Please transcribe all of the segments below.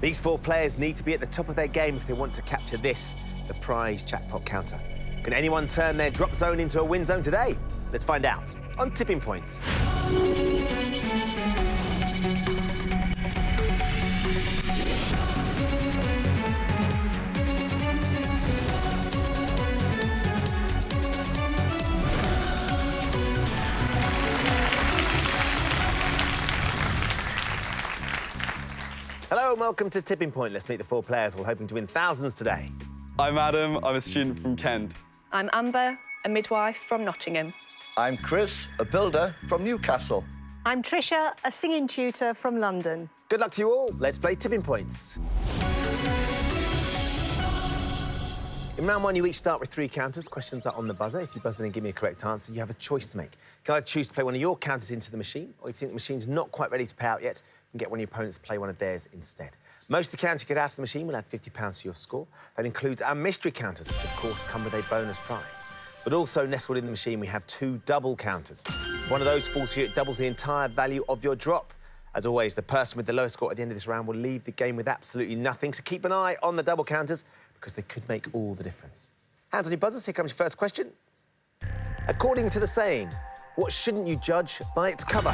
These 4 players need to be at the top of their game if they want to capture this, the prize jackpot counter. Can anyone turn their drop zone into a win zone today? Let's find out on Tipping Point. Hello and welcome to Tipping Point. Let's meet the 4 players all hoping to win thousands today. I'm Adam, I'm a student from Kent. I'm Amber, a midwife from Nottingham. I'm Chris, a builder from Newcastle. I'm Trisha, a singing tutor from London. Good luck to you all. Let's play Tipping Points. In round 1, you each start with 3 counters. Questions are on the buzzer. If you buzz in and give me a correct answer, you have a choice to make. You can either choose to play one of your counters into the machine, or if you think the machine's not quite ready to pay out yet, you can get one of your opponents to play one of theirs instead. Most of the counters you get out of the machine will add £50 to your score. That includes our mystery counters, which of course come with a bonus prize. But also nestled in the machine, we have 2 double counters. If one of those falls for you, it doubles the entire value of your drop. As always, the person with the lowest score at the end of this round will leave the game with absolutely nothing, so keep an eye on the double counters because they could make all the difference. Hands on your buzzers, here comes your first question. According to the saying, what shouldn't you judge by its cover?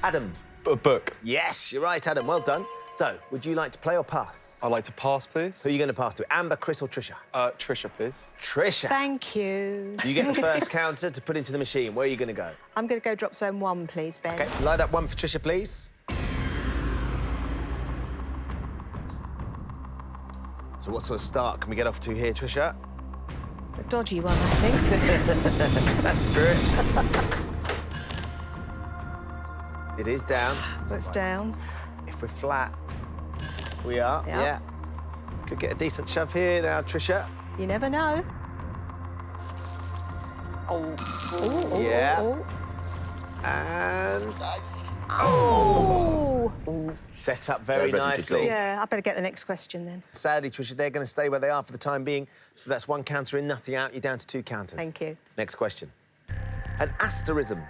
Adam. A book. Yes, you're right, Adam. Well done. So, would you like to play or pass? I'd like to pass, please. Who are you going to pass to? Amber, Chris or Trisha? Trisha, please. Trisha. Thank you. You get the first counter to put into the machine. Where are you going to go? I'm going to go drop zone 1, please, Ben. OK, light up 1 for Trisha, please. So what sort of start can we get off to here, Trisha? A dodgy one, I think. That's the spirit. It is down. That's down. If we're flat, we are. Yep. Yeah. Could get a decent shove here now, Trisha. You never know. Oh. Oh, Yeah. oh, And... oh. Set up very They're ready to nicely. go. Yeah, I better get the next question then. Sadly, Trisha, they're going to stay where they are for the time being. So that's 1 counter in, nothing out. You're down to 2 counters. Thank you. Next question. An asterism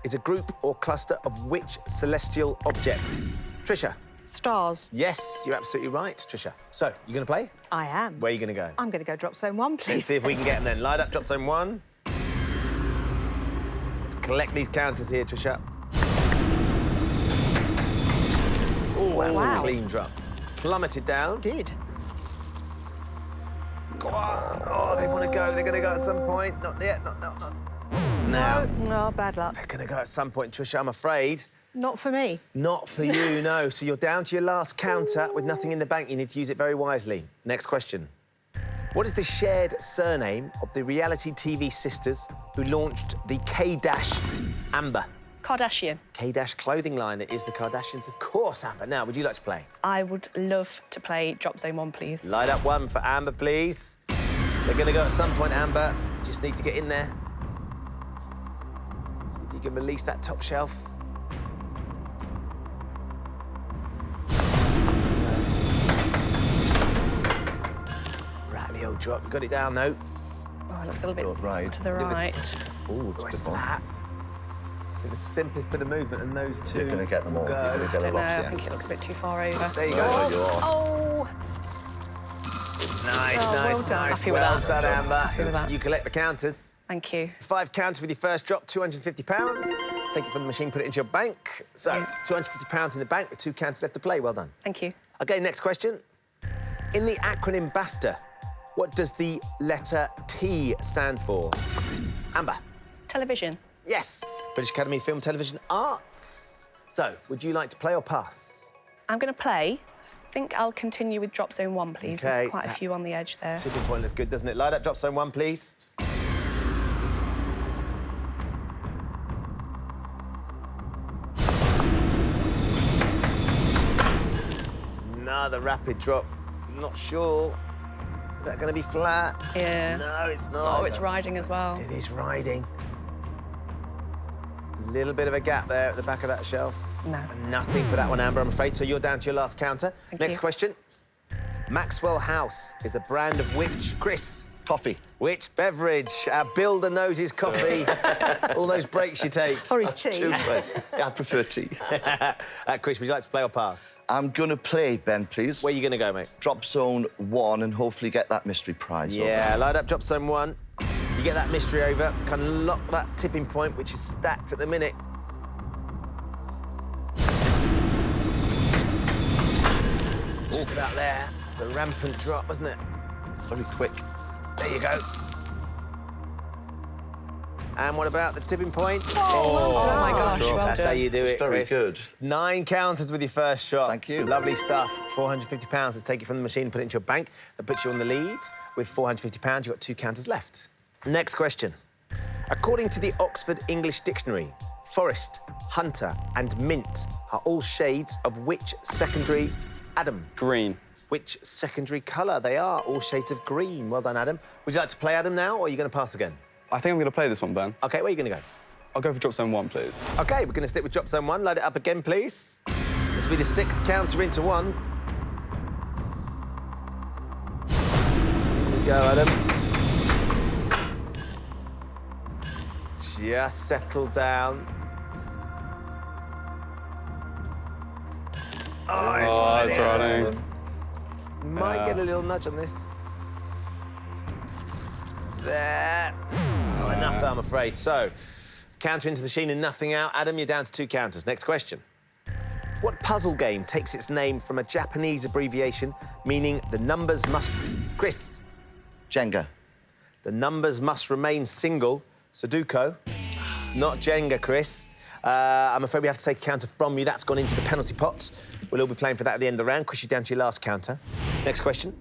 is a group or cluster of which celestial objects? Trisha. Stars. Yes, you're absolutely right, Trisha. So, you going to play? I am. Where are you going to go? I'm going to go drop zone 1, Let's please. see if we can get them then. Light up, drop zone 1. Let's collect these counters here, Trisha. Oh, that was a clean drop. Plummeted down. Did. Go on. Oh, they want to go. They're going to go at some point. Not yet. Not now. No, bad luck. They're going to go at some point, Trisha, I'm afraid. Not for me. Not for you, no. So you're down to your last counter with nothing in the bank. You need to use it very wisely. Next question. What is the shared surname of the reality TV sisters who launched the K-Amber? Kardashian. K-clothing line. It is the Kardashians, of course, Amber. Now, would you like to play? I would love to play drop zone 1, please. Light up 1 for Amber, please. They're going to go at some point, Amber. You just need to get in there. See if you can release that top shelf. Rattly old drop. You got it down, though. Oh, it looks a little bit Right. to the right. Oh, Oh, it's it's good one. flat. I think the simplest bit of movement, and those 2 You're going to get them all. go. You're going to get a Don't know, lot, I yeah. think it looks a bit too far over. There you Right, go. you are. Oh. Nice, Oh, nice, well done. nice. Happy with well that. done, Amber. Happy with that. You collect the counters. Thank you. 5 counters with your first drop, £250. Take it from the machine, put it into your bank. So, £250 in the bank with 2 counters left to play. Well done. Thank you. OK, next question. In the acronym BAFTA, what does the letter T stand for? Amber. Television. Yes. British Academy of Film, Television, Arts. So, would you like to play or pass? I'm going to play. I think I'll continue with drop zone 1, please. OK. There's quite a few on the edge there. Tipping point looks good, doesn't it? Light up, drop zone 1, please. Another rapid drop. Not sure. Is that going to be flat? Yeah. No, it's not. Oh, it's riding as well. It is riding. A little bit of a gap there at the back of that shelf. No. And nothing for that one, Amber, I'm afraid. So you're down to your last counter. Thank Next you. question. Maxwell House is a brand of which? Chris. Coffee. Which beverage? Our builder knows his coffee. All those breaks you take. Or his tea. Yeah, I prefer tea. Chris, would you like to play or pass? I'm going to play, Ben, please. Where are you going to go, mate? Drop zone 1 and hopefully get that mystery prize. Yeah, light up drop zone 1. You get that mystery over, can lock that tipping point, which is stacked at the minute. Just about there. It's a rampant drop, wasn't it? Very quick. There you go. And what about the tipping point? Oh my gosh, well That's done. how you do it, Very Chris. good. 9 counters with your first shot. Thank you. Lovely stuff. £450. Let's take it from the machine and put it into your bank. That puts you on the lead. With £450, you've got 2 counters left. Next question. According to the Oxford English Dictionary, forest, hunter and mint are all shades of which secondary Adam? Green. Which secondary colour? They are all shades of green. Well done, Adam. Would you like to play Adam now, or are you going to pass again? I think I'm going to play this one, Ben. OK, where are you going to go? I'll go for drop zone 1, please. OK, we're going to stick with drop zone 1. Load it up again, please. This will be the 6th counter into 1. Here we go, Adam. Just settle down. Oh, it's running. Might get a little nudge on this. There. Not enough, though, I'm afraid. So, counter into the machine and nothing out. Adam, you're down to 2 counters. Next question. What puzzle game takes its name from a Japanese abbreviation meaning the numbers must... Chris. Jenga. The numbers must remain single. Sudoku. Not Jenga, Chris. I'm afraid we have to take a counter from you. That's gone into the penalty pot. We'll all be playing for that at the end of the round. Chris, you're down to your last counter. Next question.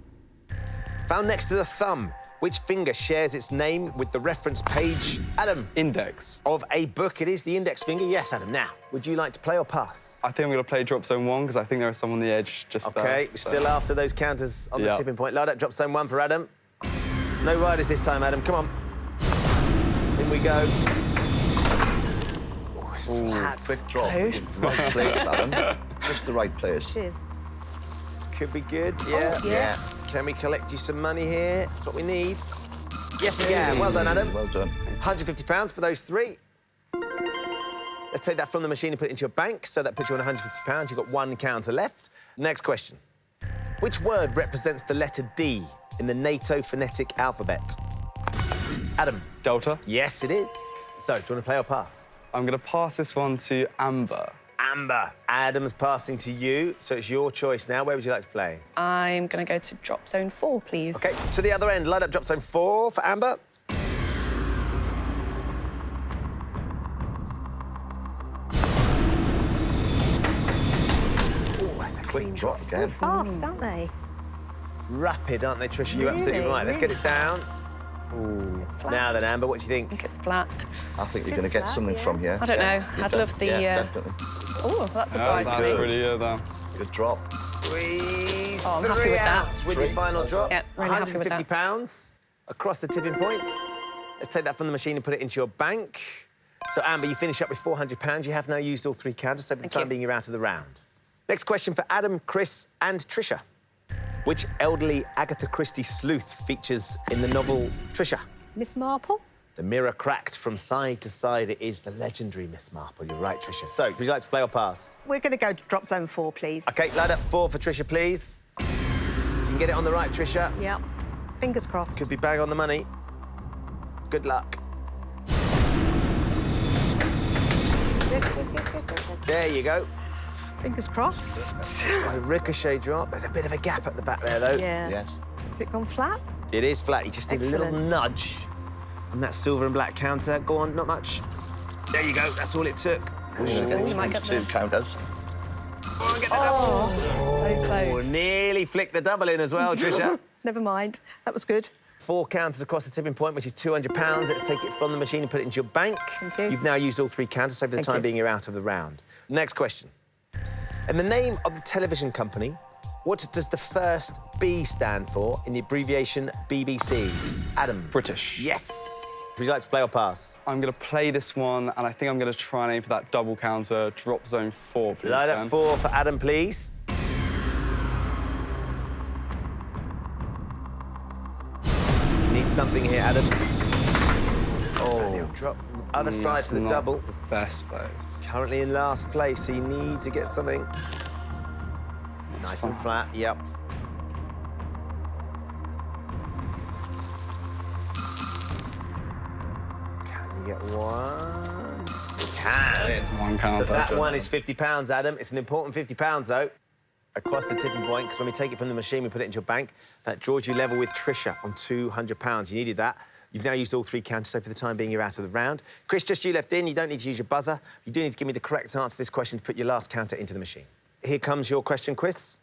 Found next to the thumb, which finger shares its name with the reference page, Adam? Index. Of a book. It is the index finger. Yes, Adam. Now, would you like to play or pass? I think I'm going to play drop zone 1 because I think there is some on the edge just there. OK, so- still after those counters on the Yep. tipping point. Load up drop zone 1 for Adam. No riders this time, Adam. Come on. In we go. Oh, it's flat. Quick drop. Close. Right place, Adam. Just the right place. Cheers. Could be good, yeah. Oh, yes. Can we collect you some money here? That's what we need. Yes, we can. Well done, Adam. Well done. £150 for those 3. Let's take that from the machine and put it into your bank. So that puts you on £150. You've got 1 counter left. Next question. Which word represents the letter D in the NATO phonetic alphabet? Adam. Delta. Yes, it is. So, do you want to play or pass? I'm going to pass this one to Amber. Amber. Adam's passing to you, so it's your choice now. Where would you like to play? I'm going to go to drop zone 4, please. OK, to the other end. Light up drop zone 4 for Amber. Oh, that's a clean drop drop again. again. Fast, aren't they? Rapid, aren't they, Trisha? You're absolutely Really, right. Let's get it really down. fast. Flat. Now then, Amber, what do you think? I think it's flat. I think you're It's going to get flat, something yeah. from here. I don't know. Yeah, I'd love the, Yeah, definitely. Oh, that Yeah, surprised that's me. pretty good, though. Good drop. 3, Oh, I'm happy 3 with that. out with your final drop. Yeah, really happy with that. £150 across the tipping points. Let's take that from the machine and put it into your bank. So, Amber, you finish up with £400. You have now used all 3 counters, so for the Thank time you. being, you're out of the round. Next question for Adam, Chris and Trisha. Which elderly Agatha Christie sleuth features in the novel Trisha? Miss Marple? The mirror cracked from side to side. It is the legendary Miss Marple. You're right, Trisha. So, would you like to play or pass? We're going to go to drop zone 4, please. OK, light up 4 for Trisha, please. If you can get it on the right, Trisha. Yep. Fingers crossed. Could be bang on the money. Good luck. Yes. There you go. Fingers crossed. There's a ricochet drop. There's a bit of a gap at the back there, though. Yeah. Yes. Has it gone flat? It is flat. You just need a little Excellent. nudge on that silver and black counter. Go on, not much. There you go. That's all it took. We're going to get you might those get 2 counters. Go on, get the double. So close. Nearly flicked the double in as well, Trisha. Never mind. That was good. 4 counters across the tipping point, which is £200. Let's take it from the machine and put it into your bank. Thank you. You've now used all 3 counters, so for the Thank time you. being, you're out of the round. Next question. In the name of the television company, what does the first B stand for in the abbreviation BBC? Adam. British. Yes. Would you like to play or pass? I'm going to play this one, and I think I'm going to try and aim for that double counter. Drop zone 4, please, Light Ben. up 4 for Adam, please. You need something here, Adam. Oh, he'll drop other side to the double. The best place. Currently in last place, so you need to get something nice and flat. Yep. Can you get one? You can. One counter. So that one is £50, Adam. It's an important £50, though. Across the tipping point, because when we take it from the machine, we put it into your bank. That draws you level with Trisha on £200. You needed that. You've now used all 3 counters, so for the time being, you're out of the round. Chris, just you left in. You don't need to use your buzzer. You do need to give me the correct answer to this question to put your last counter into the machine. Here comes your question, Chris.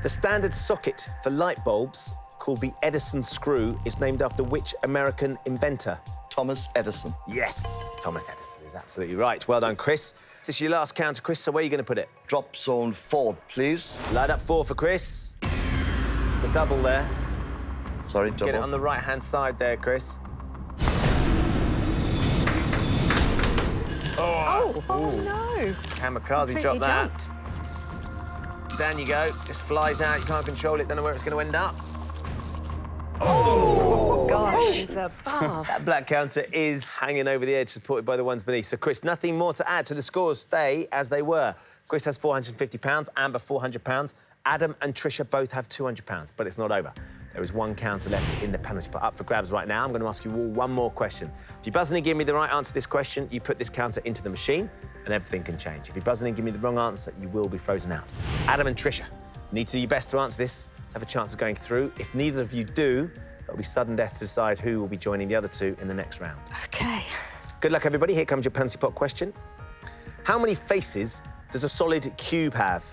The standard socket for light bulbs, called the Edison screw, is named after which American inventor? Thomas Edison. Yes, Thomas Edison is absolutely right. Well done, Chris. This is your last counter, Chris, so where are you going to put it? Drop zone 4, please. Light up 4 for Chris. The double there. Sorry, double. Get it on the right-hand side there, Chris. Oh no! Kamikaze Completely dropped that. jumped. Down you go. Just flies out. You can't control it. Don't know where it's going to end up. Oh gosh, it's above. That black counter is hanging over the edge, supported by the ones beneath. So, Chris, nothing more to add. So the scores stay as they were. Chris has £450, Amber £400. Adam and Trisha both have £200, but it's not over. There is 1 counter left in the penalty pot up for grabs right now. I'm going to ask you all one more question. If you buzz in and give me the right answer to this question, you put this counter into the machine and everything can change. If you buzz in and give me the wrong answer, you will be frozen out. Adam and Trisha, you need to do your best to answer this, to have a chance of going through. If neither of you do, it'll be sudden death to decide who will be joining the other 2 in the next round. Okay. Good luck, everybody. Here comes your penalty pot question. How many faces does a solid cube have?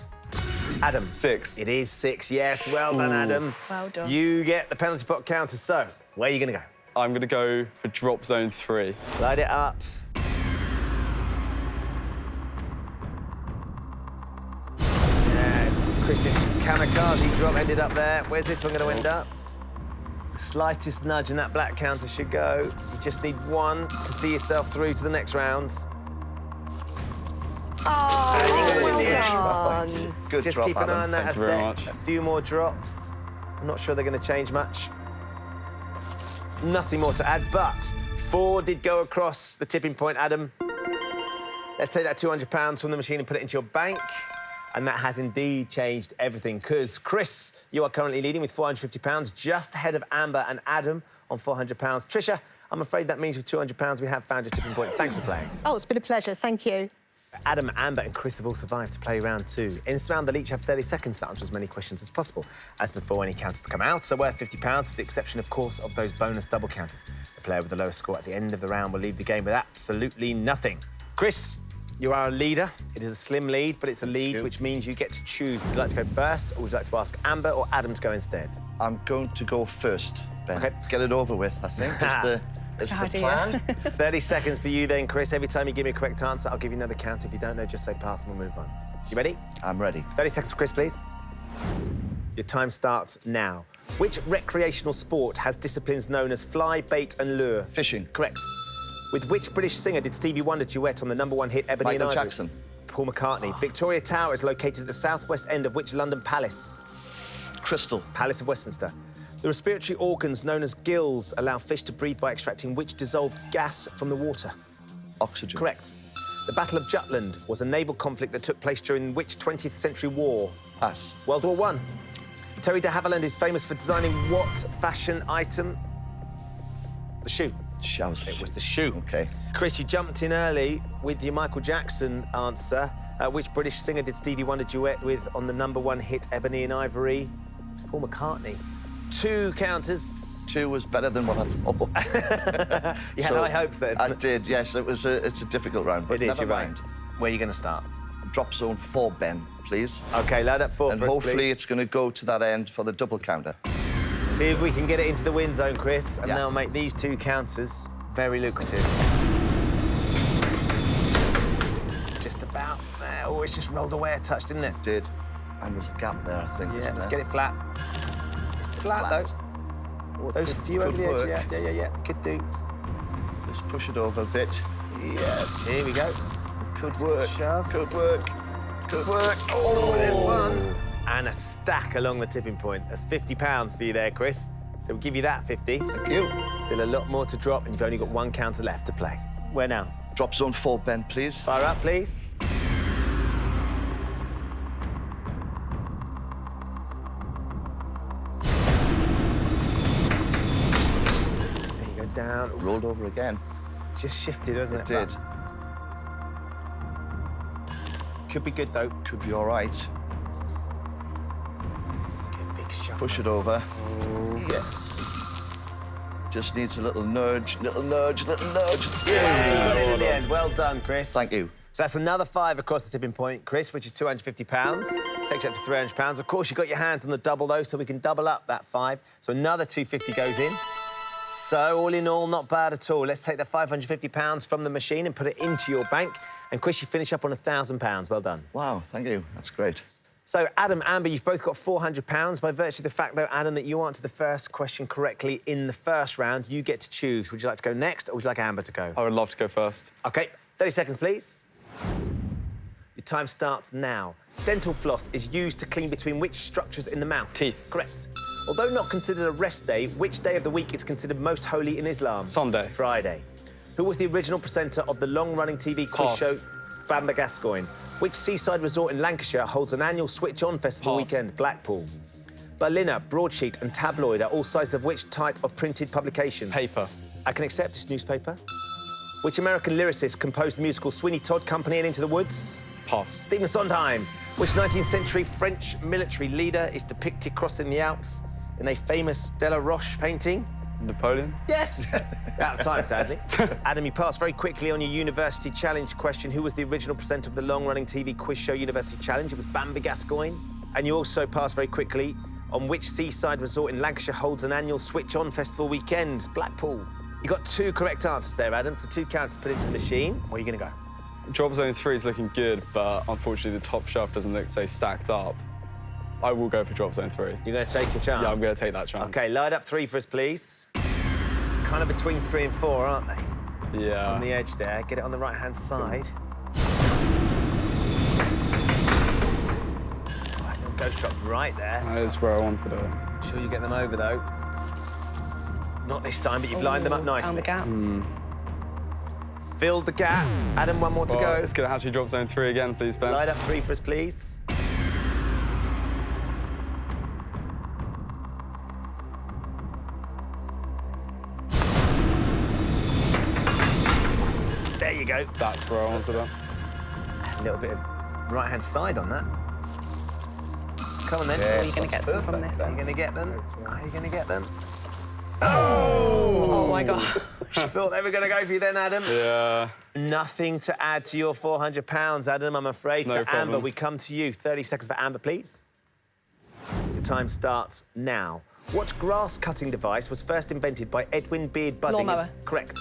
Adam. 6. It is 6, yes. Well done, Adam. Well done. You get the penalty pot counter. So, where are you going to go? I'm going to go for drop zone 3. Light it up. Yes, Chris's kamikaze drop ended up there. Where's this one going to end up? Slightest nudge and that black counter should go. You just need 1 to see yourself through to the next round. Oh, well done. Good Just drop, keep an eye on Adam. that. Thank you very much. A few more drops. I'm not sure they're going to change much. Nothing more to add, but 4 did go across the tipping point, Adam. Let's take that £200 from the machine and put it into your bank. And that has indeed changed everything, because, Chris, you are currently leading with £450, just ahead of Amber and Adam on £400. Trisha, I'm afraid that means with £200 we have found your tipping point. Thanks for playing. Oh, it's been a pleasure. Thank you. Adam, Amber and Chris have all survived to play round 2. In this round, they'll each have 30 seconds to answer as many questions as possible. As before, any counters to come out are worth £50, with the exception, of course, of those bonus double counters. The player with the lowest score at the end of the round will leave the game with absolutely nothing. Chris, you are a leader. It is a slim lead, but it's a lead, which means you get to choose. Would you like to go first, or would you like to ask Amber or Adam to go instead? I'm going to go first, Ben. OK. Get it over with, I think, is the plan. 30 seconds for you then, Chris. Every time you give me a correct answer, I'll give you another counter. If you don't know, just say pass and we'll move on. You ready? I'm ready. 30 seconds for Chris, please. Your time starts now. Which recreational sport has disciplines known as fly, bait and lure? Fishing. Correct. With which British singer did Stevie Wonder duet on the #1 hit Ebony Michael and Ivory? Jackson. Paul McCartney. Victoria Tower is located at the southwest end of which London palace? Crystal. Palace of Westminster. The respiratory organs known as gills allow fish to breathe by extracting which dissolved gas from the water? Oxygen. Correct. The Battle of Jutland was a naval conflict that took place during which 20th century war? Pass. World War I. Terry de Havilland is famous for designing what fashion item? The shoe. Showers. It was the shoe. OK. Chris, you jumped in early with your Michael Jackson answer. Which British singer did Stevie Wonder duet with on the #1 hit Ebony and Ivory? It was Paul McCartney. 2 counters. 2 was better than what I thought. You had high hopes then. I did, yes. It's a difficult round, but It is, never you're mind. right. Where are you going to start? Drop zone 4, Ben, please. OK, load up 4 And for us, hopefully please. it's going to go to that end for the double counter. See if we can get it into the win zone, Chris, and Yeah. that'll make these 2 counters very lucrative. Just about there. Oh, it's just rolled away a touch, didn't it? Did. And there's a gap there, I think. Yeah, isn't let's there? get it flat. It's flat, though. Oh, Those could- few over could the work. edge, yeah, could do. Just push it over a bit. Yes. Here we go. Could work. shove. Could work. Could work. Oh, there's one. And a stack along the tipping point. That's £50 for you there, Chris. So we'll give you that 50. Thank you. Still a lot more to drop, and you've only got one counter left to play. Where now? Drop zone 4, Ben, please. Fire up, please. There you go, down. Rolled over again. Just shifted, hasn't it? It did. Could be good, though. Could be all right. Good big shot. Push it over. Yes. Just needs a little nudge, little nudge, little nudge. Yeah, in the end. Well done, Chris. Thank you. So that's another 5 across the tipping point, Chris, which is £250. Takes you up to £300. Of course, you got your hands on the double, though, so we can double up that 5. So another 250 goes in. So all in all, not bad at all. Let's take the £550 from the machine and put it into your bank. And Chris, you finish up on £1,000. Well done. Wow, thank you. That's great. So, Adam, Amber, you've both got £400 by virtue of the fact, though, Adam, that you answered the first question correctly in the first round. You get to choose. Would you like to go next, or would you like Amber to go? I would love to go first. OK, 30 seconds, please. Your time starts now. Dental floss is used to clean between which structures in the mouth? Teeth. Correct. Although not considered a rest day, which day of the week is considered most holy in Islam? Sunday. Friday. Who was the original presenter of the long-running TV quiz Pass. show Bamba Gascoigne? Which seaside resort in Lancashire holds an annual switch-on festival Pass. weekend? Blackpool. Berliner, broadsheet and tabloid are all sizes of which type of printed publication? Paper. I can accept this newspaper. Which American lyricist composed the musical Sweeney Todd Company and Into the Woods? Pass. Stephen Sondheim. Which 19th century French military leader is depicted crossing the Alps in a famous Stella Roche painting? Napoleon. Yes! Out of time, sadly. Adam, you passed very quickly on your University Challenge question. Who was the original presenter of the long-running TV quiz show University Challenge? It was Bamba Gascoigne. And you also passed very quickly on which seaside resort in Lancashire holds an annual switch-on festival weekend? Blackpool. You got 2 correct answers there, Adam, so 2 counts to put into the machine. Where are you going to go? Drop zone 3 is looking good, but unfortunately the top shelf doesn't look so stacked up. I will go for drop zone 3. You're going to take your chance? Yeah, I'm going to take that chance. OK, light up 3 for us, please. Kind of between 3 and 4, aren't they? Yeah. On the edge there. Get it on the right-hand side. Right, little ghost drop right there. That is where I wanted it. Sure you get them over, though. Not this time, but you've lined them up nicely. Found the gap. Filled the gap. Adam, one more to Well, go. it's going to have to drop zone 3 again, please, Ben. Light up 3 for us, please. There you go. That's where I wanted it. A little bit of right-hand side on that. Come on, then. Are you going to get some from this? Are you going to get them? Are you going to get them? Oh, my God. I thought they were going to go for you then, Adam. Yeah. Nothing to add to your £400, Adam, I'm afraid. No So, problem. Amber, we come to you. 30 seconds for Amber, please. Your time starts now. What grass-cutting device was first invented by Edwin Beard Budding? Lawnmower. Correct.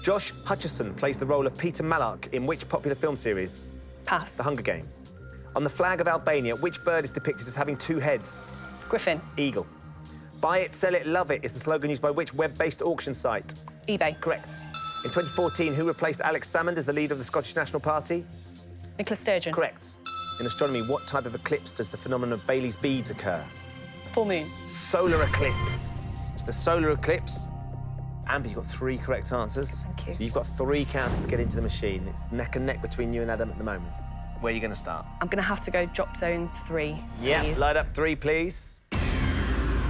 Josh Hutcherson plays the role of Peter Mallark in which popular film series? Pass. The Hunger Games. On the flag of Albania, which bird is depicted as having 2 heads? Griffin. Eagle. Buy it, sell it, love it is the slogan used by which web-based auction site? eBay. Correct. In 2014, who replaced Alex Salmond as the leader of the Scottish National Party? Nicola Sturgeon. Correct. In astronomy, what type of eclipse does the phenomenon of Bailey's beads occur? Full moon. Solar eclipse. It's the solar eclipse. Amber, you've got 3 correct answers. Thank you. So you've got 3 counts to get into the machine. It's neck and neck between you and Adam at the moment. Where are you going to start? I'm going to have to go drop zone 3. Yeah, please. light up 3, please.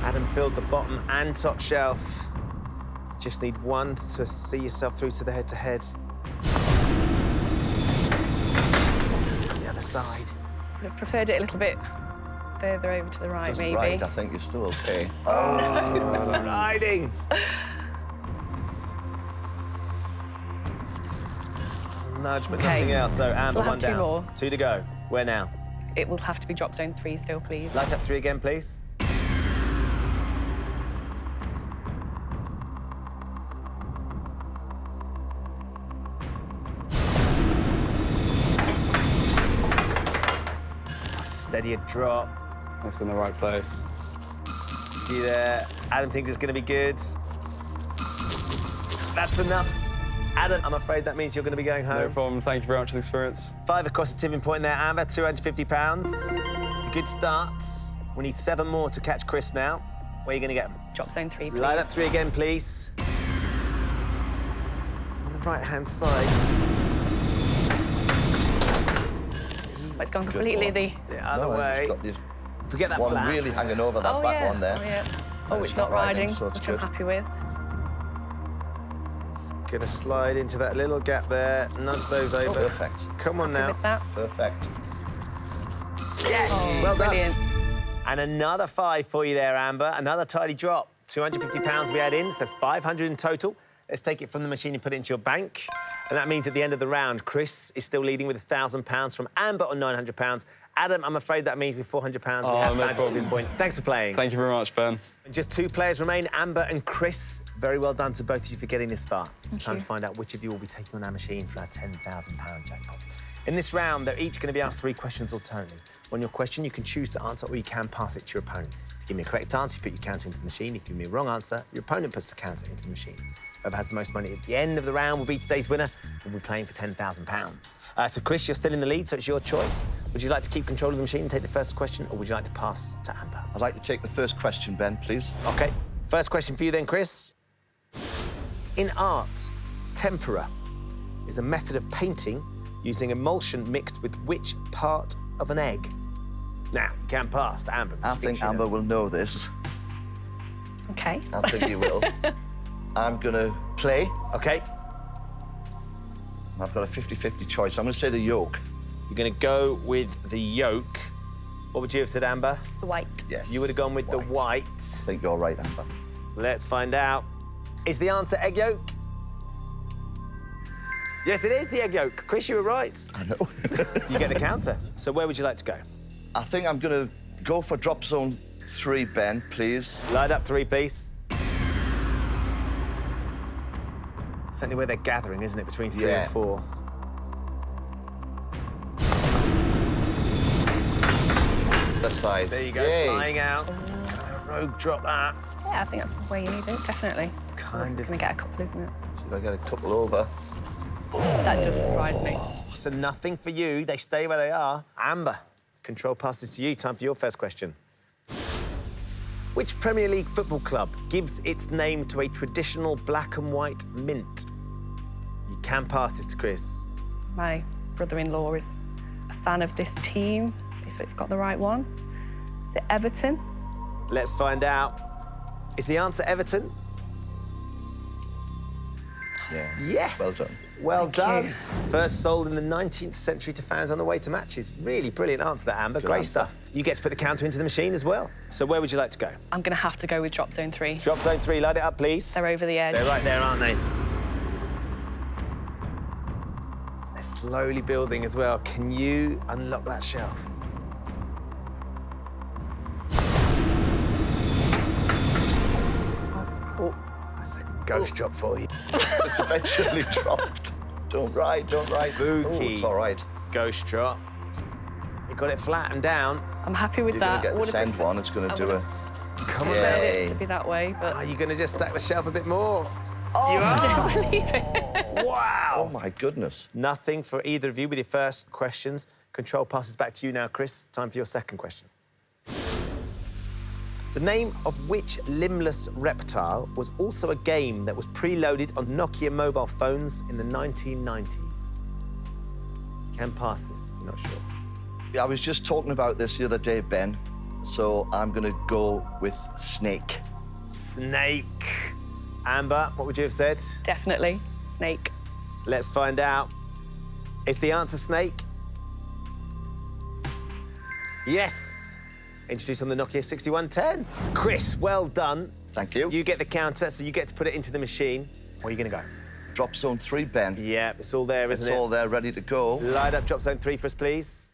Adam filled the bottom and top shelf. Just need 1 to see yourself through to the head-to-head. On the other side. Would have preferred it a little bit further over to the right, Doesn't maybe. ride, I think you're still OK. Riding. Nudge, but Okay. nothing else. So, Amber, Still have 1 2 down. more. 2 to go. Where now? It will have to be drop zone 3 still, please. Light up 3 again, please. Steady a drop. That's in the right place. See there. Adam thinks it's going to be good. That's enough. Adam, I'm afraid that means you're going to be going home. No problem. Thank you very much for the experience. 5 across the tipping point there, Amber, £250. It's a good start. We need 7 more to catch Chris now. Where are you going to get them? Drop zone 3, please. Light up 3 again, please. On the right-hand side. Oh, it's gone completely the... The other way. Forget that one flat. really hanging over that back one there. Oh, yeah. Oh, it's not riding, so it's which I'm good. happy with. Gonna slide into that little gap there, nudge those over. Perfect. Come on now. With that. Perfect. Yes, Oh, well brilliant. done. And another 5 for you there, Amber. Another tidy drop. £250 we add in, so 500 in total. Let's take it from the machine and put it into your bank. And that means at the end of the round, Chris is still leading with £1,000 from Amber on £900. Adam, I'm afraid that means with £400 we have no managed to problem. point. Thanks for playing. Thank you very much, Ben. Just 2 players remain, Amber and Chris. Very well done to both of you for getting this far. It's time to find out which of you will be taking on our machine for our £10,000 jackpot. In this round, they're each going to be asked 3 questions alternately. On your question, you can choose to answer or you can pass it to your opponent. If you give me a correct answer, you put your counter into the machine. If you give me a wrong answer, your opponent puts the counter into the machine. Whoever has the most money at the end of the round will be today's winner. We'll be playing for £10,000. So, Chris, you're still in the lead, so it's your choice. Would you like to keep control of the machine and take the first question, or would you like to pass to Amber? I'd like to take the first question, Ben, please. OK. First question for you then, Chris. In art, tempera is a method of painting using emulsion mixed with which part of an egg? Now, you can pass to Amber. I think Amber will know this. OK. I think he will. I'm going to play. OK. I've got a 50-50 choice. I'm going to say the yolk. You're going to go with the yolk. What would you have said, Amber? The white. Yes. You would have gone with the white. I think you're right, Amber. Let's find out. Is the answer egg yolk? Yes, it is the egg yolk. Chris, you were right. I know. You get the counter. So where would you like to go? I think I'm going to go for drop zone 3, Ben, please. Light up 3, please. Certainly where they're gathering, isn't it, between 3 and 4? The side. There you go, Yay. flying out. Rogue drop that. Yeah, I think that's where you need it, definitely. Kind It's of. going to get a couple, isn't it? Should I get a couple over? That does surprise me. So nothing for you. They stay where they are. Amber, control passes to you. Time for your first question. Which Premier League football club gives its name to a traditional black and white mint? You can pass this to Chris. My brother-in-law is a fan of this team, if I've got the right one. Is it Everton? Let's find out. Is the answer Everton? Yeah. Yes. Well done. Well Thank done. you. First sold in the 19th century to fans on the way to matches. Really brilliant answer, that, Amber. Great answer. stuff. You get to put the counter into the machine as well. So where would you like to go? I'm going to have to go with drop zone 3. Drop zone 3, light it up, please. They're over the edge. They're right there, aren't they? They're slowly building as well. Can you unlock that shelf? Oh, that's a ghost drop for you. It's eventually dropped. Don't ride, don't ride. Spooky. It's all right. Ghost drop. You got it flat and down. I'm happy with You're that. going to get Would've this end preferred- one. It's going I to do a... Come on, Yeah. now. it to be that way, but... Are you going to just stack the shelf a bit more? Oh, You I are? don't believe it. Wow. Oh, my goodness. Nothing for either of you with your first questions. Control passes back to you now, Chris. Time for your second question. The name of which limbless reptile was also a game that was preloaded on Nokia mobile phones in the 1990s? You can pass this if you're not sure. I was just talking about this the other day, Ben, so I'm going to go with Snake. Snake. Amber, what would you have said? Definitely. Snake. Let's find out. Is the answer Snake? Yes. Introduced on the Nokia 6110. Chris, well done. Thank you. You get the counter, so you get to put it into the machine. Where are you going to go? Drop zone 3, Ben. Yeah, it's all there, isn't It's it? all there, ready to go. Light up drop zone 3 for us, please.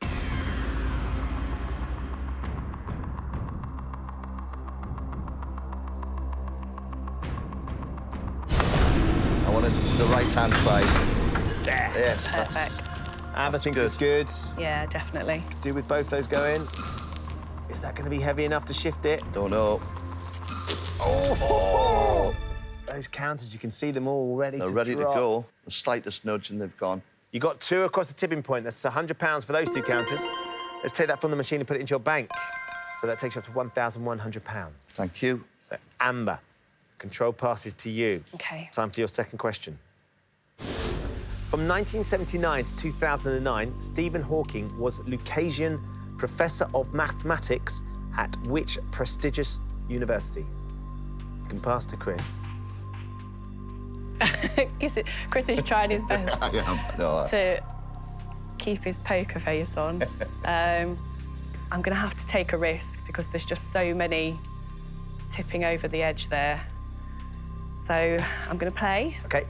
I want it to the right-hand side. There. Yes, Perfect. Amber thinks good. it's good. Yeah, definitely. Do with both those going. Is that going to be heavy enough to shift it? Don't know. Oh! Those counters, you can see them all ready They're to ready drop. to go. The slightest nudge and they've gone. You got 2 across the tipping point. That's £100 for those 2 counters. Let's take that from the machine and put it into your bank. So that takes you up to £1,100. Thank you. So, Amber, control passes to you. OK. Time for your second question. From 1979 to 2009, Stephen Hawking was Lucasian Professor of Mathematics at which prestigious university? You can pass to Chris. Chris is trying his best I am. No, to keep his poker face on. I'm going to have to take a risk because there's just so many tipping over the edge there. So I'm going to play, OK,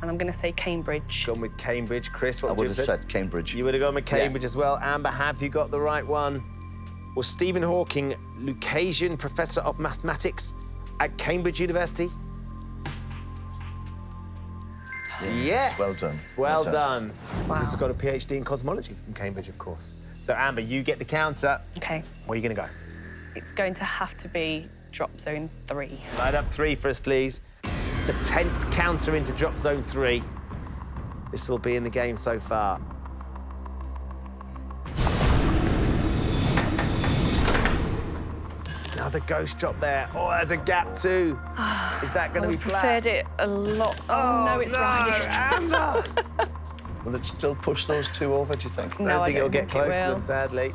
and I'm going to say Cambridge. gone with Cambridge. Chris, what I would would you have have said? said Cambridge. You would have gone with Cambridge as well. Amber, have you got the right one? Was Stephen Hawking Lucasian Professor of Mathematics at Cambridge University? Yes. Well done. Well Well done. Wow. He's got a PhD in cosmology from Cambridge, of course. So, Amber, you get the counter. OK. Where are you going to go? It's going to have to be drop zone 3. Light up 3 for us, please. The 10th counter into drop zone 3. This will be in the game so far. Another ghost drop there. Oh, there's a gap too. Is that going to be flat? Preferred it a lot. Oh, no, it's right. Amber! Will it still push those two over, do you think? I No, don't I think it'll don't get think it close to will. them, sadly.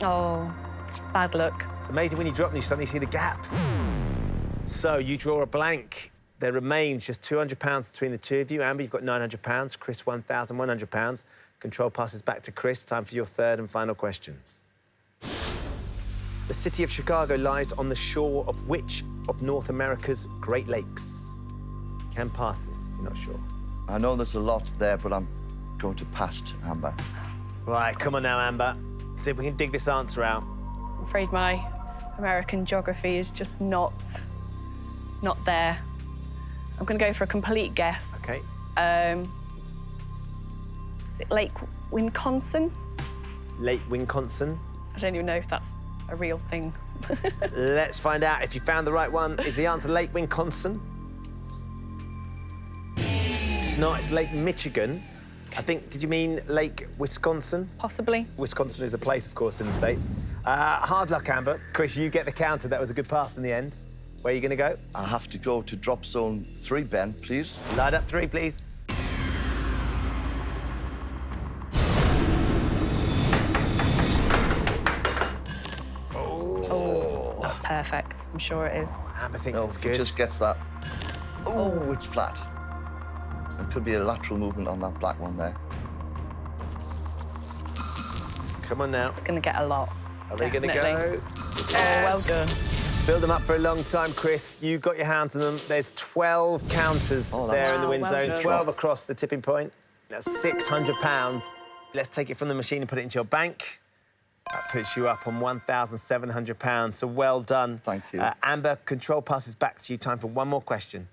Oh, it's bad luck. It's amazing when you drop and you suddenly see the gaps. So you draw a blank. There remains just £200 between the two of you. Amber, you've got £900. Chris, £1,100. Control passes back to Chris. Time for your third and final question. The city of Chicago lies on the shore of which of North America's Great Lakes? You can pass this if you're not sure. I know there's a lot there, but I'm going to pass to Amber. Right, come on now, Amber. See if we can dig this answer out. I'm afraid my American geography is just not there. I'm going to go for a complete guess. OK. Is it Lake Wisconsin? Lake Wisconsin. I don't even know if that's a real thing. Let's find out if you found the right one. Is the answer Lake Wisconsin? It's not, it's Lake Michigan. I think, did you mean Lake Wisconsin? Possibly. Wisconsin is a place, of course, in the States. Hard luck, Amber. Chris, you get the counter. That was a good pass in the end. Where are you going to go? I have to go to drop zone 3, Ben, please. Light up 3, please. Oh, that's perfect. I'm sure it is. Amber thinks No, it's he good. just gets that. Oh, it's flat. There could be a lateral movement on that black one there. Come on now. It's going to get a lot. Are they going to go? Definitely. Oh, well done. Build them up for a long time, Chris. You got your hands on them. There's 12 counters there in the win Wow, zone. well done. 12 across the tipping point. That's £600. Let's take it from the machine and put it into your bank. That puts you up on £1,700. So well done. Thank you. Amber, control passes back to you. Time for one more question.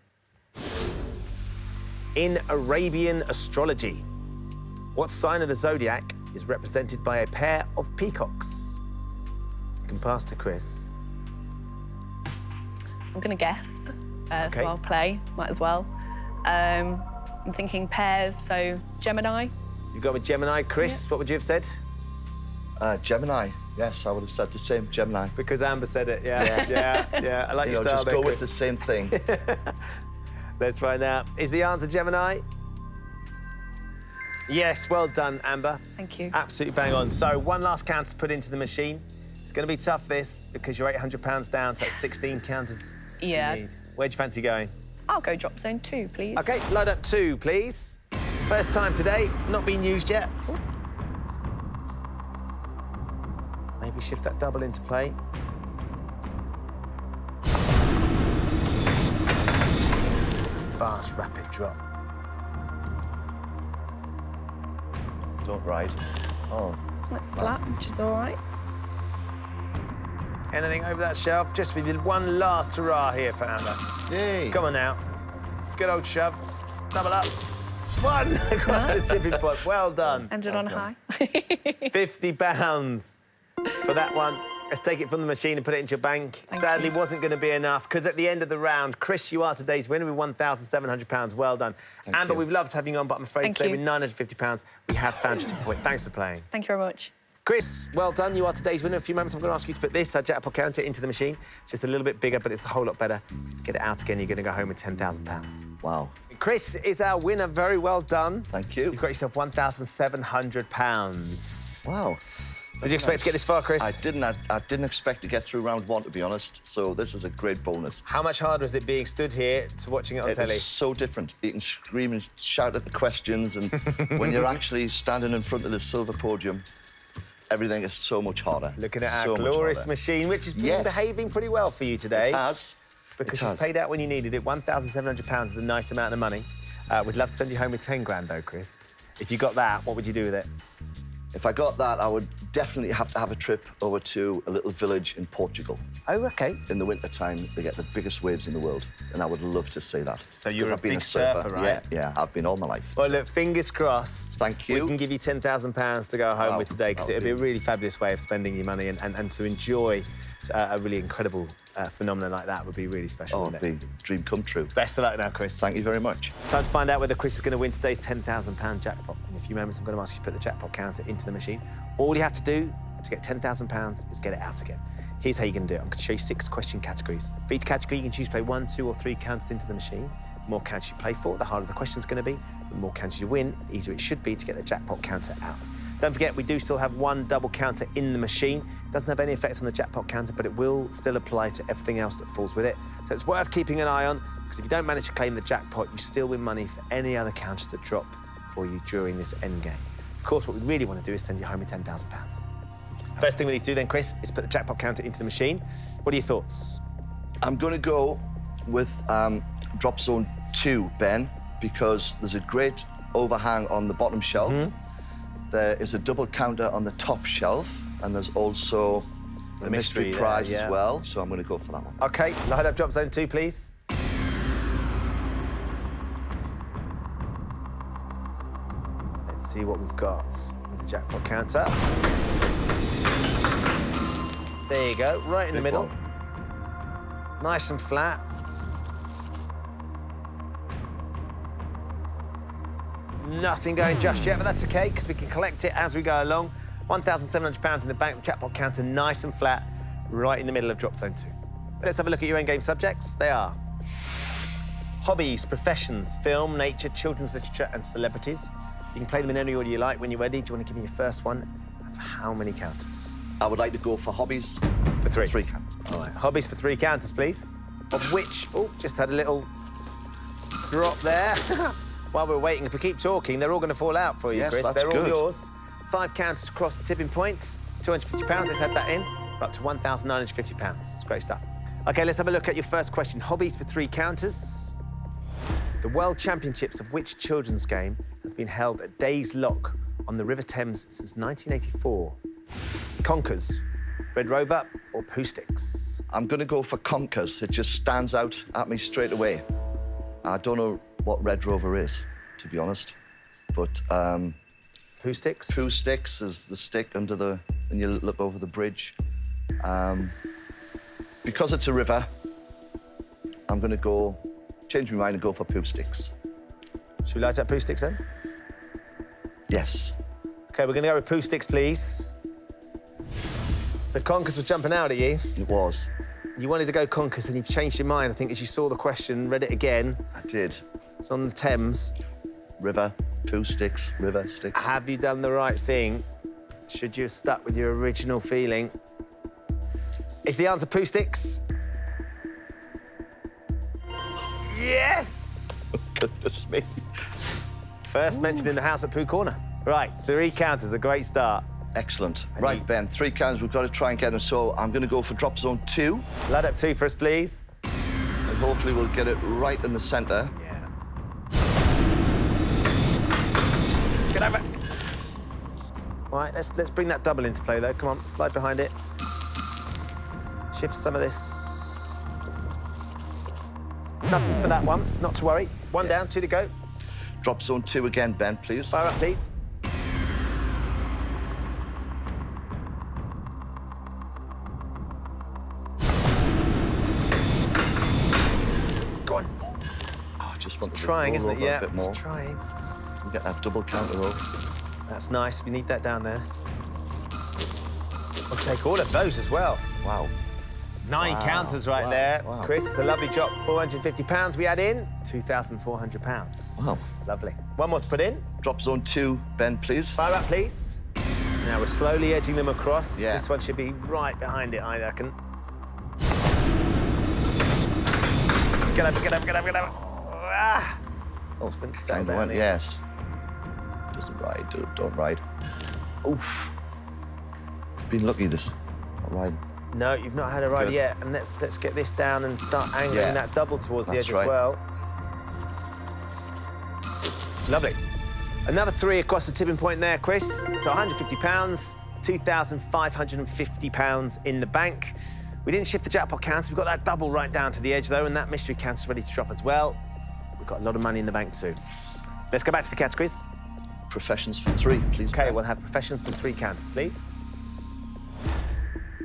In Arabian astrology, what sign of the zodiac is represented by a pair of peacocks? You can pass to Chris. I'm going to guess, OK. so I'll play. Might as well. I'm thinking pairs, so Gemini. You go with Gemini. Chris, Yep. what would you have said? Gemini. Yes, I would have said the same, Gemini. Because Amber said it, yeah. I like You your know, style just there, go with Chris. the same thing. Let's find out. Is the answer Gemini? Yes, well done, Amber. Thank you. Absolutely bang on. So one last count to put into the machine. It's going to be tough, this, because you're £800 down, so that's 16 counters Yeah. you need. Where'd you fancy going? I'll go drop zone 2, please. OK, load up 2, please. First time today, not been used yet. Maybe shift that double into play. It's a fast, rapid drop. Don't ride. Oh, That's flat, which is all right. Anything over that shelf? Just we did one last hurrah here for Amber. yay. Come on now. Good old shove. Double up. One across the tipping point. Well done. Ended on high. £50 for that one. Let's take it from the machine and put it into your bank. Sadly, wasn't going to be enough, because at the end of the round, Chris, you are today's winner with £1,700. Well done. Thank Amber, you. we've loved having you on, but I'm afraid Thank to say you. with £950, we have found your tipping point. Thanks for playing. Thank you very much. Chris, well done. You are today's winner. In a few moments, I'm going to ask you to put this jackpot counter into the machine. It's just a little bit bigger, but it's a whole lot better. Get it out again, you're going to go home with £10,000. Wow. Chris is our winner. Very well done. Thank you. You've got yourself £1,700. Wow. Did you expect to get this far, Chris? I didn't expect to get through round 1, to be honest. So this is a great bonus. How much harder is it being stood here to watching it on telly? It's so different. You can scream and shout at the questions, and when you're actually standing in front of the silver podium, everything is so much harder. Looking at our glorious machine, which has been behaving pretty well for you today. It has. Because she's paid out when you needed it. £1,700 is a nice amount of money. We'd love to send you home with 10 grand, though, Chris. If you got that, what would you do with it? If I got that, I would definitely have to have a trip over to a little village in Portugal. Oh, OK. In the winter-time, they get the biggest waves in the world, and I would love to see that. So you're a big surfer, right? Yeah, I've been all my life. Well, look, fingers crossed. Thank you. We can give you £10,000 to go home with today, because it'll be a really fabulous way of spending your money, and to enjoy a really incredible phenomenon like that would be really special, Oh, it'd be a dream come true. Best of luck now, Chris. Thank you very much. It's time to find out whether Chris is going to win today's £10,000 jackpot. In a few moments, I'm going to ask you to put the jackpot counter into the machine. All you have to do to get £10,000 is get it out again. Here's how you're going to do it. I'm going to show you 6 question categories. For each category, you can choose to play 1, 2, or 3 counters into the machine. The more counters you play for, the harder the question's going to be. The more counters you win, the easier it should be to get the jackpot counter out. Don't forget, we do still have 1 double counter in the machine. It doesn't have any effect on the jackpot counter, but it will still apply to everything else that falls with it. So it's worth keeping an eye on, because if you don't manage to claim the jackpot, you still win money for any other counters that drop for you during this end game. Of course, what we really want to do is send you home with £10,000. First thing we need to do then, Chris, is put the jackpot counter into the machine. What are your thoughts? I'm going to go with drop zone 2, Ben, because there's a great overhang on the bottom shelf. There is a double counter on the top shelf, and there's also a mystery prize as well, so I'm going to go for that one. OK, light up drop zone 2, please. Let's see what we've got with the jackpot counter. There you go, right in the middle. Nice and flat. Nothing going just yet, but that's OK, because we can collect it as we go along. £1,700 in the bank, the jackpot counter nice and flat, right in the middle of drop zone 2. Let's have a look at your end-game subjects. They are hobbies, professions, film, nature, children's literature, and celebrities. You can play them in any order you like. When you're ready, do you want to give me your first one? And for how many counters? I would like to go for hobbies. For 3. 3 counters. All right, hobbies for 3 counters, please. Of which, oh, just had a little drop there. While we're waiting, if we keep talking, they're all going to fall out for you, Yes, Chris. that's They're all good. yours. 5 counters across the tipping point. £250, let's add that in. We're up to £1,950. Great stuff. OK, let's have a look at your first question. Hobbies for 3 counters. The World Championships of which children's game has been held at Days Lock on the River Thames since 1984? Conkers, Red Rover, or Pooh Sticks? I'm going to go for Conkers. It just stands out at me straight away. I don't know what Red Rover is, to be honest, but Pooh Sticks? Pooh Sticks is the stick under the, when you look over the bridge. Because it's a river, I'm going to change my mind and go for Pooh Sticks. Should we light up Pooh Sticks then? Yes. OK, we're going to go with Pooh Sticks, please. So Conkers was jumping out at you. It was. You wanted to go Conkers and you've changed your mind, I think, as you saw the question, read it again. I did. It's on the Thames. River, Pooh Sticks, river, sticks. Have you done the right thing? Should you have stuck with your original feeling? Is the answer Pooh Sticks? Yes! Goodness me. First mentioned in the house at Pooh Corner. Right, 3 counters, a great start. Excellent. Right, Ben, 3 counters, we've got to try and get them, so I'm going to go for drop zone 2. Light up 2 for us, please. And hopefully we'll get it right in the centre. Yeah. Get over. All right, let's bring that double into play, though. Come on, slide behind it. Shift some of this. Nothing for that one, not to worry. 1 down, 2 to go. Drop zone 2 again, Ben, please. Fire up, please. Go on. Oh, I just want to Trying, roll isn't it? over Yeah, a bit more. it's trying. We'll get that double counter roll. That's nice. We need that down there. I'll take all of those as well. Wow. 9 Wow, counters right wow, there. wow. Chris, it's a lovely drop. £450 we add in, £2,400. Wow. Lovely. One more to put in. Drop zone 2, Ben, please. Fire up, please. Now we're slowly edging them across. Yeah. This one should be right behind it, I reckon. Get up, get up, get up, get up. Ah! Oh, Spin settle kind of down went, here. yes. Doesn't ride, dude, don't ride. Oof. Been lucky this. Not riding. No, you've not had a ride Good. yet. And let's get this down and start angling Yeah. that double towards the That's edge right. as well. Lovely. Another 3 across the tipping point there, Chris. So £150, £2,550 in the bank. We didn't shift the jackpot counter. We've got that double right down to the edge, though, and that mystery counter's ready to drop as well. We've got a lot of money in the bank, too. Let's go back to the categories. Professions for 3, please. OK, Ben. we'll have professions for 3 counters, please.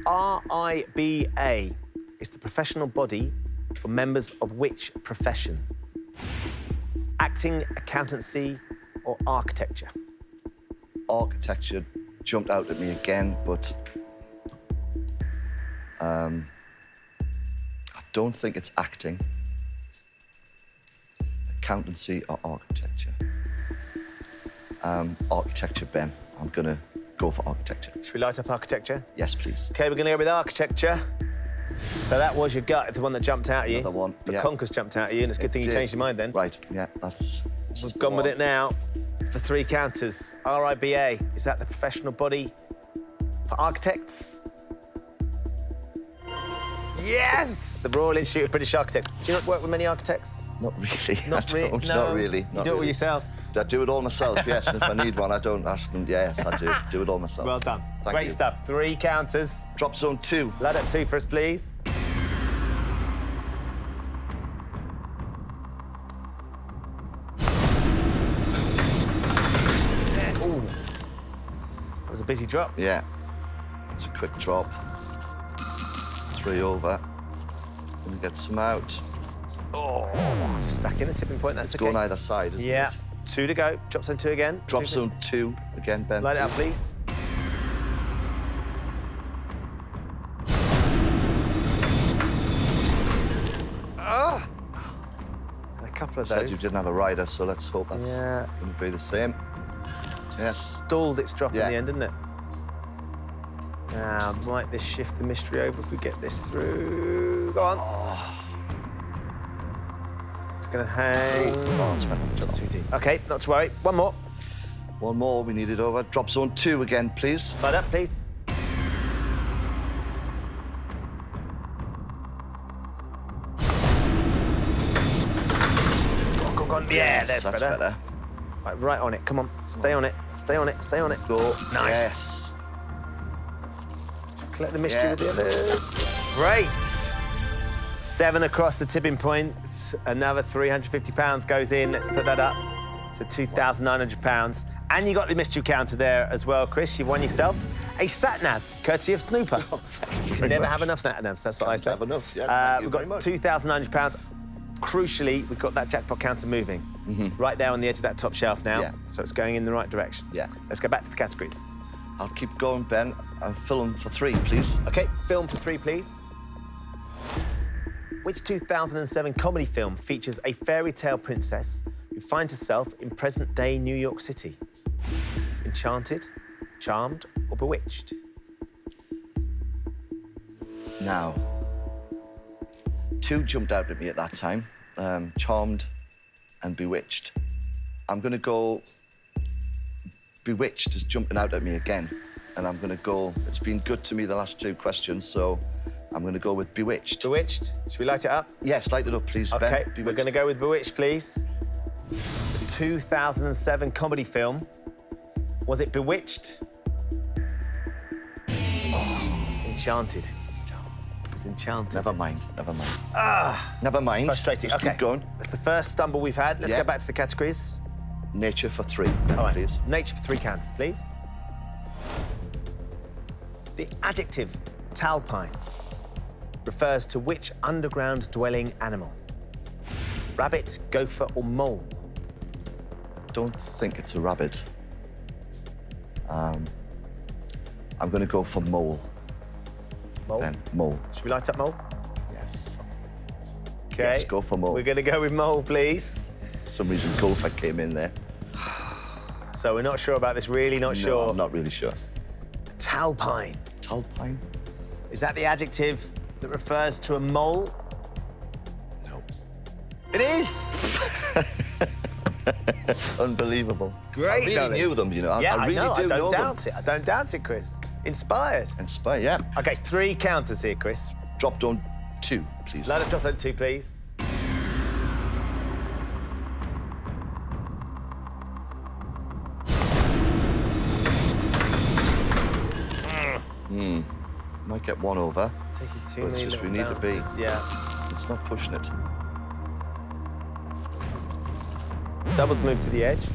RIBA is the professional body for members of which profession? Acting, accountancy, or architecture? Architecture jumped out at me again, but I don't think it's acting, accountancy, or architecture. Architecture, Ben. I'm gonna go for architecture. Should we light up architecture? Yes, please. OK, we're going to go with architecture. So that was your gut, the one that jumped out at you. Another one, The yeah. Conquest jumped out at you, and it's a good thing you Did. changed your mind then. Right, yeah, that's... We've gone with it now for 3 counters. RIBA, is that the professional body for architects? Yes! The Royal Institute of British Architects. Do you not work with many architects? Not really. Not I don't. no. Not really. You Not do it all really. yourself? I do it all myself, yes. And if I need one, I don't ask them. Yes, I do. Do it all myself. Well done. Thank Great you. stuff. 3 counters. Drop zone 2. Light up 2 for us, please. Ooh. That was a busy drop. Yeah. It's a quick drop. 3 over. And we get some out. Oh, just stuck in the tipping point. That's It's okay. going either side, isn't Yeah. it? 2 to go. Drop zone 2 again. Drop 2 zone 2 again, Ben. Light it up, please. Ah! And a couple of Said those. you didn't have a rider, so let's hope that's Yeah. going to be the same. Yes. Stalled its drop Yeah. in the end, didn't it? Now, might this shift the mystery over if we get this through? Go on. It's going to hang. Oh, it's went on the Drop top. too deep. OK, not to worry. One more. One more, we need it over. Drop zone 2 again, please. Light up, please. Go on. Yeah, Yes, that's better. Right on it. Come on. Stay on it. Stay on it. Stay on it. Go. Nice. Yes. Collect the mystery Yeah. with the other. Great. 7 across the tipping point. Another £350 goes in. Let's put that up to £2,900. And you got the mystery counter there as well, Chris. You've won yourself a sat-nav, courtesy of Snooper. You can never have enough sat-navs, that's what I Can't say. have enough, yes, thank you We've got very much. £2,900. Crucially, we've got that jackpot counter moving. Right there on the edge of that top shelf now. Yeah. So it's going in the right direction. Yeah. Let's go back to the categories. I'll keep going, Ben. And film for 3, please. OK, film for 3, please. Which 2007 comedy film features a fairy tale princess who finds herself in present-day New York City? Enchanted, Charmed, or Bewitched? Now, 2 jumped out at me at that time. Charmed and Bewitched. I'm going to go... Bewitched is jumping out at me again. And I'm going to go... It's been good to me the last 2 questions, so I'm going to go with Bewitched. Bewitched. Should we light it up? Yes, light it up, please, OK, Ben. we're Bewitched. going to go with Bewitched, please. The 2007 comedy film. Was it Bewitched? Oh, Enchanted. It was Enchanted. Never mind, never mind. Never mind. Frustrating. Just OK. keep going. That's the first stumble we've had. Let's Yeah. go back to the categories. Nature for 3, Ben, All right. please. Nature for 3 counters, please. The adjective talpine refers to which underground dwelling animal? Rabbit, gopher, or mole? Don't think it's a rabbit. I'm going to go for mole. Mole? Ben, mole. Should we light up mole? Yes. Okay. Yes, go for mole. We're going to go with mole, please. For some reason, gopher came in there. So we're not sure about this, really not sure. No, I'm not really sure. Talpine. Talpine? Is that the adjective that refers to a mole? No. It is! Unbelievable. Great, I really darling. knew them, you know. Yeah, I really know. do I know don't them. doubt it. I don't doubt it, Chris. Inspired. Inspired, yeah. OK, 3 counters here, Chris. Drop down 2, please. Load up drop zone 2, please. Might get 1 over. Taking too But it's many just we little need to be- bounces. Yeah. It's not pushing it. Doubles move to the edge.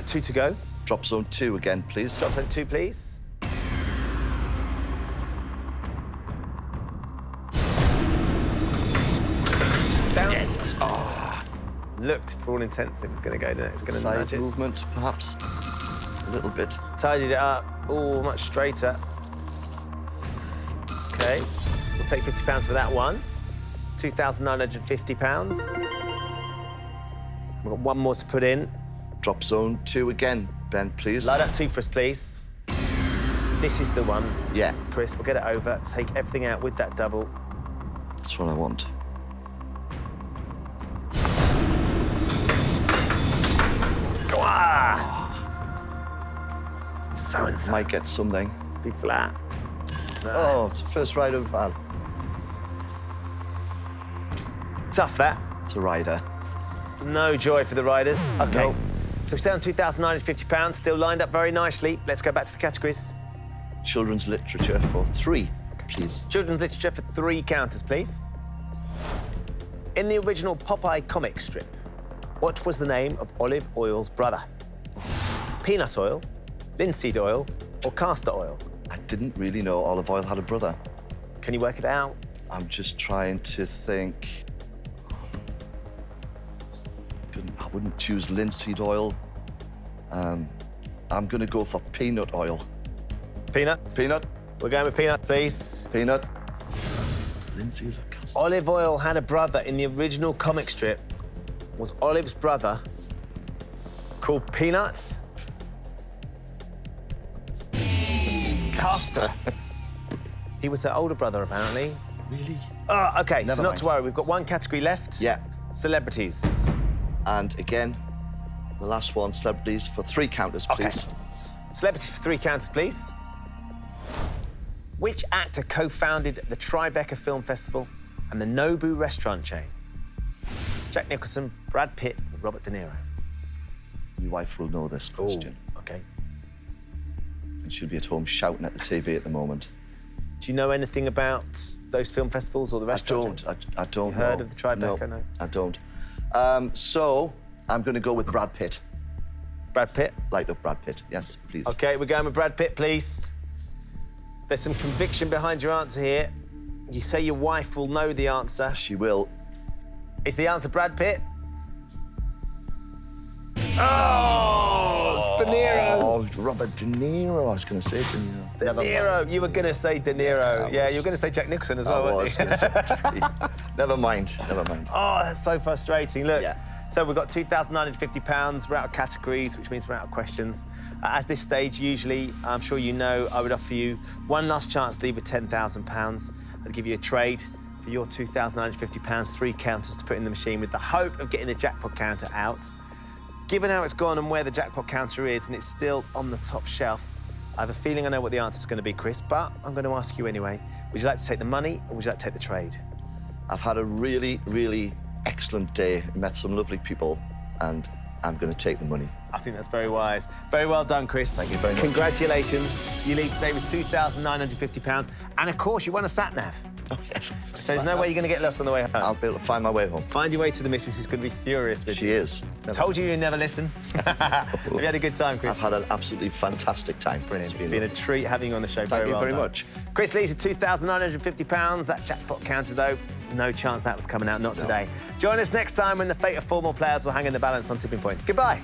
2 to go. Drop zone 2 again, please. Drop zone 2, please. Down. Yes. Oh, Looked, for all intents, it was going to go down. It's going to nudge side it. movement, perhaps. A little bit. Tidied it up. Oh, much straighter. OK. We'll take £50 for that one. £2,950. We've got 1 more to put in. Drop zone 2 again, Ben, please. Light up 2 for us, please. This is the one. Yeah, Chris, we'll get it over. Take everything out with that double. that's what I want. Ah! So and so. Might get something. Be flat. Oh, it's the first rider we've had. Tough, that. It's a rider. No joy for the riders. OK. No. So we're still on £2,950, still lined up very nicely. Let's go back to the categories. Children's literature for 3, please. Children's literature for 3 counters, please. In the original Popeye comic strip, what was the name of olive oil's brother? Peanut oil, linseed oil, or castor oil? I didn't really know olive oil had a brother. Can you work it out? I'm just trying to think. I wouldn't choose linseed oil. I'm going to go for peanut oil. Peanut? Peanut? We're going with peanut, please. Peanut? Linseed or castor? Olive oil had a brother in the original comic strip. Was Olive's brother called Peanut? Castor. He was her older brother, apparently. Really? OK, so Never not mind. to worry. We've got 1 category left. Yeah. Celebrities. And again, the last one, celebrities for 3 counters, please. OK. Celebrities for 3 counters, please. Which actor co-founded the Tribeca Film Festival and the Nobu restaurant chain? Jack Nicholson, Brad Pitt, or Robert De Niro? Your wife will know this question. OK. And she'll be at home shouting at the TV at the moment. Do you know anything about those film festivals or the restaurant chain? I don't You know. heard of the Tribeca? No. I don't. So I'm going to go with Brad Pitt. Brad Pitt? Light up Brad Pitt, yes, please. OK, we're going with Brad Pitt, please. There's some conviction behind your answer here. You say your wife will know the answer. She will. Is the answer Brad Pitt? Oh! De Niro! Oh, Robert De Niro. I was going to say De Niro. De Never Niro. mind. You were going to say De Niro. Yeah, you were going to say Jack Nicholson as well, I weren't was you? gonna say. Never mind, never mind. Oh, that's so frustrating. Look, Yeah. so we've got £2,950. We're out of categories, which means we're out of questions. At this stage, usually, I'm sure you know, I would offer you one last chance to leave with £10,000. I'd give you a trade for your £2,950, 3 counters to put in the machine with the hope of getting the jackpot counter out. Given how it's gone and where the jackpot counter is, and it's still on the top shelf, I have a feeling I know what the answer is going to be, Chris, but I'm going to ask you anyway. Would you like to take the money or would you like to take the trade? I've had a really, really excellent day, met some lovely people, and I'm going to take the money. I think that's very wise. Very well done, Chris. Thank you very much. Congratulations. You leave today with £2,950. And, of course, you won a sat-nav. Oh, yes. So there's no way you're going to get lost on the way home. I'll be able to find my way home. Find your way to the missus, who's going to be furious with She you. is. Told you you'd never listen. Have you had a good time, Chris? I've had an absolutely fantastic time. Brilliant. It's been a treat having you on the show. Thank you well very done. much. Chris leaves with £2,950. That jackpot counter, though, no chance that was coming out, not today. Join us next time when the fate of 4 more players will hang in the balance on Tipping Point. Goodbye.